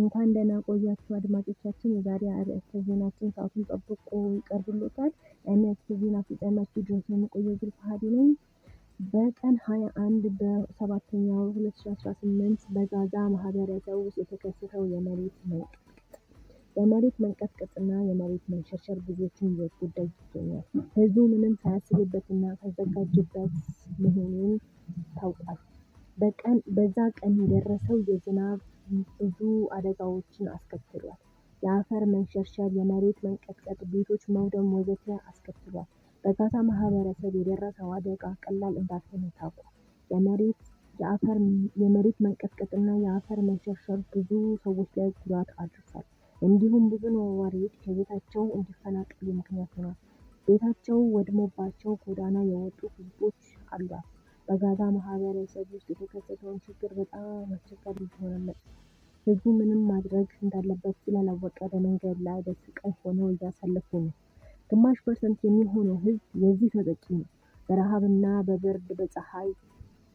እንኳን ደህና ቆያችሁ አድማጮቻችን። የዛሬ አርዕስተ ዜናችን ሰዓቱን ጠብቆ ይቀርብልዎታል። እኔ ዜና ሲጠናችሁ ድረስ የምቆየው ግል ፋሃዲ ነኝ። በቀን 21 በ7ኛው 2018 በጋዛ ማህበረሰብ ውስጥ የተከሰተው የመሬት መንቀጥቀጥና የመሬት መንሸርሸር ብዙዎችን ሕይወት ጉዳይ ይገኛል። ህዝቡ ምንም ሳያስብበትና ሳይዘጋጅበት መሆኑን ታውቋል። በዛ ቀን የደረሰው የዝናብ ብዙ አደጋዎችን አስከትሏል። የአፈር መንሸርሸር፣ የመሬት መንቀጥቀጥ፣ ቤቶች መውደም ወዘተ አስከትሏል። በጋዛ ማህበረሰብ የደረሰው አደጋ ቀላል እንዳልሆነ ታውቋል። የመሬት መንቀጥቀጥና የአፈር መንሸርሸር ብዙ ሰዎች ላይ ጉዳት አድርሷል። እንዲሁም ብዙ ነዋሪዎች ከቤታቸው እንዲፈናቀሉ ምክንያት ሆኗል። ቤታቸው ወድሞባቸው ጎዳና የወጡ ህዝቦች አሏት። በጋዛ ማህበረሰብ ውስጥ የተከሰተውን ችግር በጣም አስቸጋሪ እየሆነ መጥቷል። ህዝቡ ምንም ማድረግ እንዳለበት ስላላወቀ በመንገድ ላይ በስቃይ ሆነው እያሳለፉ ነው። ግማሽ % የሚሆነው ህዝብ የዚህ ተጠቂ ነው። በረሃብና በብርድ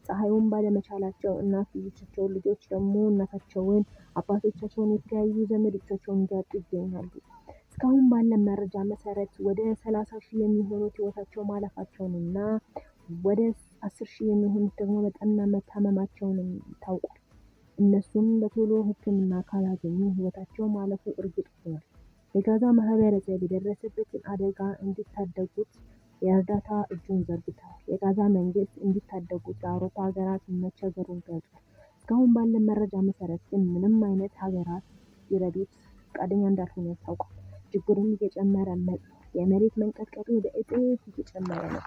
ፀሐዩን ባለመቻላቸው እናት ልጆቻቸውን፣ ልጆች ደግሞ እናታቸውን፣ አባቶቻቸውን፣ የተለያዩ ዘመዶቻቸውን እያጡ ይገኛሉ። እስካሁን ባለን መረጃ መሰረት ወደ 30,000 የሚሆኑት ህይወታቸው ማለፋቸውንና ወደ 10,000 የሚሆኑት ደግሞ በጠና መታመማቸውንም ታውቋል። እነሱም በቶሎ ሕክምና ካላገኙ ህይወታቸው ማለፉ እርግጥ ሆኗል። የጋዛ ማህበረሰብ የደረሰበትን አደጋ እንዲታደጉት የእርዳታ እጁን ዘርግተዋል። የጋዛ መንግስት እንዲታደጉት ለአውሮፓ ሀገራት መቸገሩን ገልጿል። እስካሁን ባለን መረጃ መሰረት ግን ምንም አይነት ሀገራት ሊረዱት ፈቃደኛ እንዳልሆነ ታውቋል። ችግሩም እየጨመረ መጥቷል። የመሬት መንቀጥቀጡ ወደ እጥፍ እየጨመረ ነው።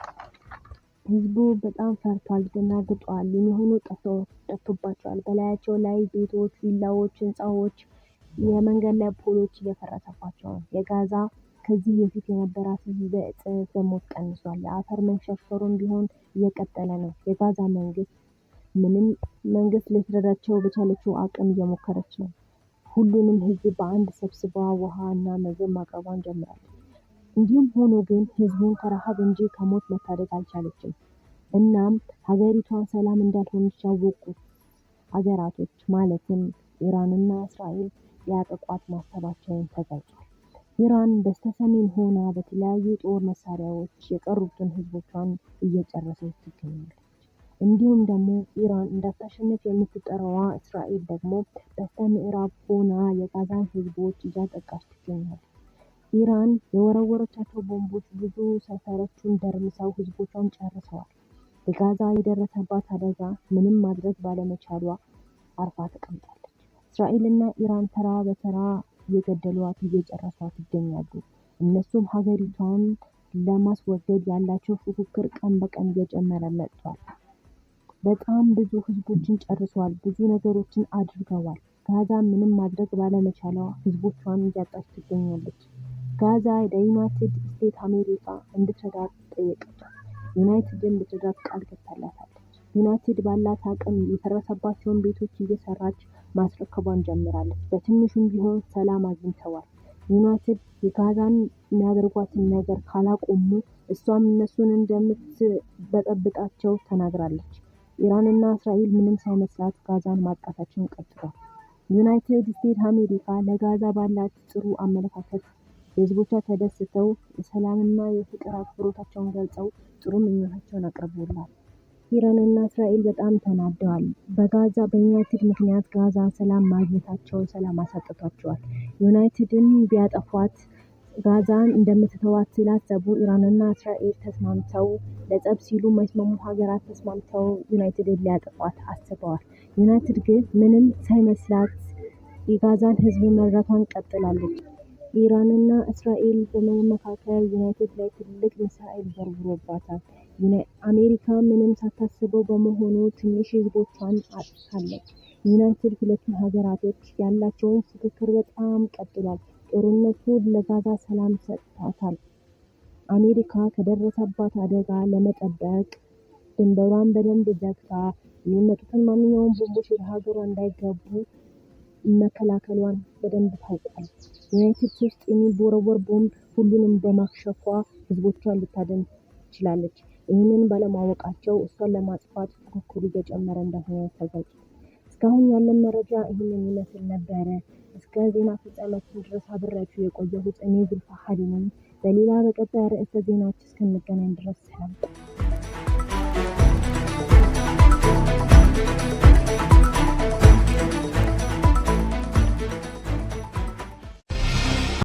ህዝቡ በጣም ፈርቷል፣ ደናግጧል። የሚሆኑ ጠፍቶባቸዋል። በላያቸው ላይ ቤቶች፣ ቪላዎች፣ ህንፃዎች፣ የመንገድ ላይ ፖሎች እየፈረሰባቸው ነው። የጋዛ ከዚህ በፊት የነበራት ህዝብ በእጥፍ በሞት ቀንሷል። የአፈር መንሸርሸሩም ቢሆን እየቀጠለ ነው። የጋዛ መንግስት ልትረዳቸው በቻለችው አቅም እየሞከረች ነው። ሁሉንም ህዝብ በአንድ ሰብስባ ውሃ እና ምግብ ማቅረቧን ጀምራለች። እንዲሁም ሆኖ ግን ህዝቡን ከረሃብ እንጂ ከሞት መታደግ አልቻለችም። እናም ሀገሪቷን ሰላም እንዳልሆነች ያወቁት ሀገራቶች ማለትም ኢራንና እስራኤል ሊያጠቋት ማሰባቸውን ተገልጿል። ኢራን በስተሰሜን ሆና በተለያዩ ጦር መሳሪያዎች የቀሩትን ህዝቦቿን እየጨረሰች ትገኛለች። እንዲሁም ደግሞ ኢራን እንዳታሸንፍ የምትጠራዋ እስራኤል ደግሞ በስተምዕራብ ሆና የጋዛን ህዝቦች እያጠቃች ትገኛለች። ኢራን የወረወረቻቸው ቦምቦች ብዙ ሰፈሮችን ደርምሰው ህዝቦቿን ጨርሰዋል። በጋዛ የደረሰባት አደጋ ምንም ማድረግ ባለመቻሏ አርፋ ተቀምጣለች። እስራኤልና ኢራን ተራ በተራ እየገደሏት እየጨረሷት ይገኛሉ። እነሱም ሀገሪቷን ለማስወገድ ያላቸው ፉክክር ቀን በቀን እየጨመረ መጥቷል። በጣም ብዙ ህዝቦችን ጨርሰዋል። ብዙ ነገሮችን አድርገዋል። ጋዛ ምንም ማድረግ ባለመቻሏ ህዝቦቿን እያጣች ትገኛለች። ጋዛ ለዩናይትድ ስቴትስ አሜሪካ እንድትረዳት ጠየቀች። ዩናይትድም ልትረዳት ቃል ገብታላታለች። ዩናይትድ ባላት አቅም የፈረሰባቸውን ቤቶች እየሰራች ማስረከቧን ጀምራለች። በትንሹም ቢሆን ሰላም አግኝተዋል። ዩናይትድ የጋዛን የሚያደርጓትን ነገር ካላቆሙ እሷም እነሱን እንደምትበጠብጣቸው ተናግራለች። ኢራንና እስራኤል ምንም ሳይመስላት ጋዛን ማጥቃታቸውን ቀጥሏል። ዩናይትድ ስቴትስ አሜሪካ ለጋዛ ባላት ጥሩ አመለካከት ህዝቦቿ ተደስተው የሰላምና የፍቅር አክብሮታቸውን ገልጸው ጥሩ ምኞታቸውን አቅርበውላታል። ኢራንና እስራኤል በጣም ተናደዋል። በዩናይትድ ምክንያት ጋዛ ሰላም ማግኘታቸው ሰላም አሳጥቷቸዋል። ዩናይትድን ቢያጠፏት ጋዛን እንደምትተዋት ስላሰቡ ኢራንና እስራኤል ተስማምተው ለጸብ ሲሉ የማይስማሙ ሀገራት ተስማምተው ዩናይትድን ሊያጠፏት አስበዋል። ዩናይትድ ግን ምንም ሳይመስላት የጋዛን ህዝብ መርዳቷን ቀጥላለች። ኢራንና እስራኤል በመመካከል ዩናይትድ ላይ ትልቅ ሚሳኤል ወርውሮባታል። አሜሪካ ምንም ሳታስበው በመሆኑ ትንሽ ህዝቦቿን አጥፍታለች። ዩናይትድ ሁለቱም ሀገራቶች ያላቸውን ፉክክር በጣም ቀጥሏል። ጦርነቱ ለጋዛ ሰላም ሰጥቷታል። አሜሪካ ከደረሰባት አደጋ ለመጠበቅ ድንበሯን በደንብ ዘግታ የሚመጡትን ማንኛውም ቦምቦች ወደ ሀገሯ እንዳይገቡ መከላከሏን በደንብ ታውቋል። ዩናይትድ ውስጥ የሚወረወር ቦምብ ሁሉንም በማክሸፏ ህዝቦቿን ልታድን ትችላለች። ይህንን ባለማወቃቸው እሷን ለማጥፋት ፉክክሩ እየጨመረ እንደሆነ ተገልጿል። እስካሁን ያለን መረጃ ይህንን ይመስል ነበረ። እስከ ዜና ፍጻሜያችን ድረስ አብሬያችሁ የቆየሁት እኔ ዙልፋ ሀዲ ነኝ። በሌላ በቀጣይ ርዕሰ ዜናዎች እስክንገናኝ ድረስ ሰላም።